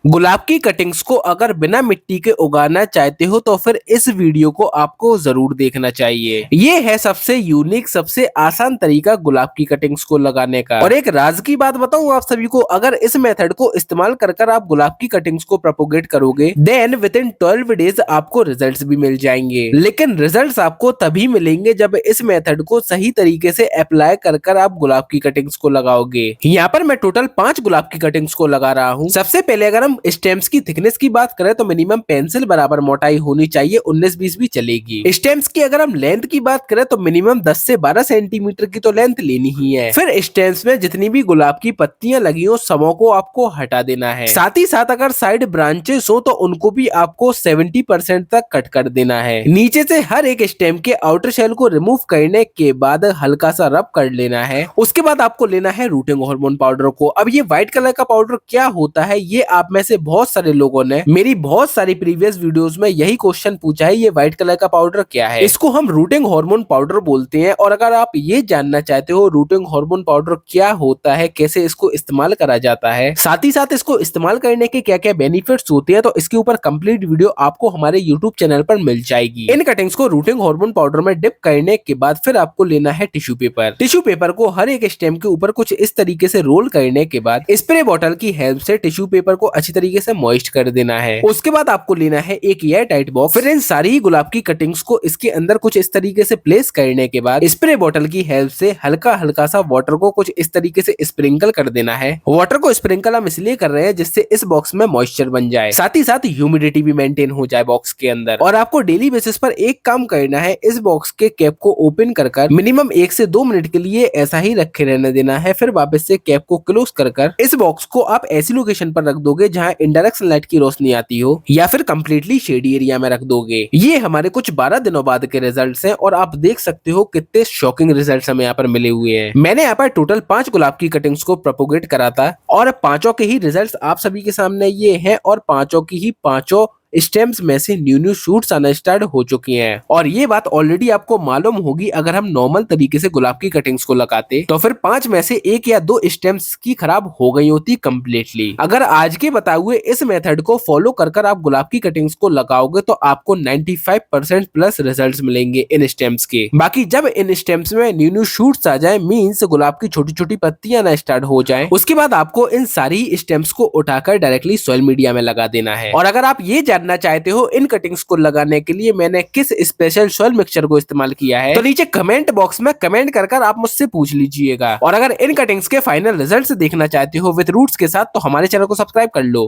गुलाब की कटिंग्स को अगर बिना मिट्टी के उगाना चाहते हो तो फिर इस वीडियो को आपको जरूर देखना चाहिए। ये है सबसे यूनिक सबसे आसान तरीका गुलाब की कटिंग्स को लगाने का। और एक राज की बात बताऊं आप सभी को, अगर इस मेथड को इस्तेमाल कर आप गुलाब की कटिंग्स को प्रोपोगेट करोगे देन विद इन 12 डेज आपको रिजल्ट्स भी मिल जाएंगे। लेकिन रिजल्ट्स आपको तभी मिलेंगे जब इस मेथड को सही तरीके से अप्लाई कर आप गुलाब की कटिंग्स को लगाओगे। यहाँ पर मैं टोटल 5 गुलाब की कटिंग्स को लगा रहा हूँ। सबसे पहले अगर हम स्टेम्स की थिकनेस की बात करें तो मिनिमम पेंसिल बराबर मोटाई होनी चाहिए, 19-20 भी चलेगी। स्टेम्स की अगर हम लेंथ की बात करें तो मिनिमम 10 से 12 सेंटीमीटर की तो लेंथ लेनी ही है। फिर स्टेम्स में जितनी भी गुलाब की पत्तियां लगी हो सबों को आपको हटा देना है। साथ ही साथ अगर साइड ब्रांचेस हो तो उनको भी आपको 70% तक कट कर देना है। नीचे से हर एक स्टेम के आउटर शेल को रिमूव करने के बाद हल्का सा रब कर लेना है। उसके बाद आपको लेना है रूटिंग हार्मोन पाउडर को। अब ये व्हाइट कलर का पाउडर क्या होता है, ये आप में से बहुत सारे लोगों ने मेरी बहुत सारी प्रीवियस वीडियोस में यही क्वेश्चन पूछा है, ये व्हाइट कलर का पाउडर क्या है। इसको हम रूटिंग हार्मोन पाउडर बोलते हैं। और अगर आप ये जानना चाहते हो रूटिंग हार्मोन पाउडर क्या होता है, कैसे इसको इस्तेमाल करा जाता है, साथ ही साथ इसको इस्तेमाल करने के क्या क्या बेनिफिट्स होते हैं, तो इसके ऊपर कंप्लीट वीडियो आपको हमारे यूट्यूब चैनल पर मिल जाएगी। इन कटिंग्स को रूटिंग हार्मोन पाउडर में डिप करने के बाद फिर आपको लेना है टिश्यू पेपर। टिश्यू पेपर को हर एक स्टेम के ऊपर कुछ इस तरीके से रोल करने के बाद स्प्रे बॉटल की हेल्प से टिश्यू पेपर को अच्छी तरीके से मॉइस्ट कर देना है। उसके बाद आपको लेना है एक एयर टाइट बॉक्स। फिर इन सारी गुलाब की कटिंग्स को इसके अंदर कुछ इस तरीके से प्लेस करने के बाद स्प्रे बॉटल की हेल्प से हल्का हल्का सा वाटर को कुछ इस तरीके से स्प्रिंकल कर देना है। वाटर को स्प्रिंकल हम इसलिए कर रहे हैं जिससे इस बॉक्स में मॉइस्चर बन जाए, साथ ही साथ ह्यूमिडिटी भी मेंटेन हो जाए बॉक्स के अंदर। और आपको डेली बेसिस पर एक काम करना है, इस बॉक्स के कैप को ओपन कर मिनिमम 1 से 2 मिनट के लिए ऐसा ही रखे रहने देना है। फिर वापस से कैप को क्लोज कर इस बॉक्स को आप ऐसी लोकेशन पर रख दोगे जहां इनडायरेक्ट सनलाइट की रोशनी आती हो, या फिर कंप्लीटली शेडी एरिया में रख दोगे। ये हमारे कुछ 12 दिनों बाद के रिजल्ट्स हैं और आप देख सकते हो कितने शॉकिंग रिजल्ट्स हमें यहाँ पर मिले हुए हैं। मैंने यहाँ पर टोटल 5 गुलाब की कटिंग्स को प्रोपोगेट करा था और पांचों के ही रिजल्ट्स आप सभी के सामने ये हैं और पांचों की ही पांचों स्टेम्स में से न्यू शूट्स आना स्टार्ट हो चुकी हैं। और ये बात ऑलरेडी आपको मालूम होगी, अगर हम नॉर्मल तरीके से गुलाब की कटिंग्स को लगाते तो फिर 5 में से 1 या 2 स्टेम्स की खराब हो गई होती कंप्लीटली। अगर आज के बताए हुए इस मेथड को फॉलो कर आप गुलाब की कटिंग्स को लगाओगे तो आपको 95% प्लस रिजल्ट्स मिलेंगे इन स्टेम्स के। बाकी जब इन स्टेम्स में न्यू शूट्स आ जाए, मीन्स गुलाब की छोटी छोटी पत्तियां ना स्टार्ट हो जाए, उसके बाद आपको इन सारी स्टेम्स को उठाकर डायरेक्टली सॉइल मीडिया में लगा देना है। और अगर आप ये जानना चाहते हो इन कटिंग्स को लगाने के लिए मैंने किस स्पेशल सॉइल मिक्सचर को इस्तेमाल किया है, तो नीचे कमेंट बॉक्स में कमेंट कर आप मुझसे पूछ लीजिएगा। और अगर इन कटिंग्स के फाइनल रिजल्ट्स देखना चाहते हो विद रूट्स के साथ तो हमारे चैनल को सब्सक्राइब कर लो।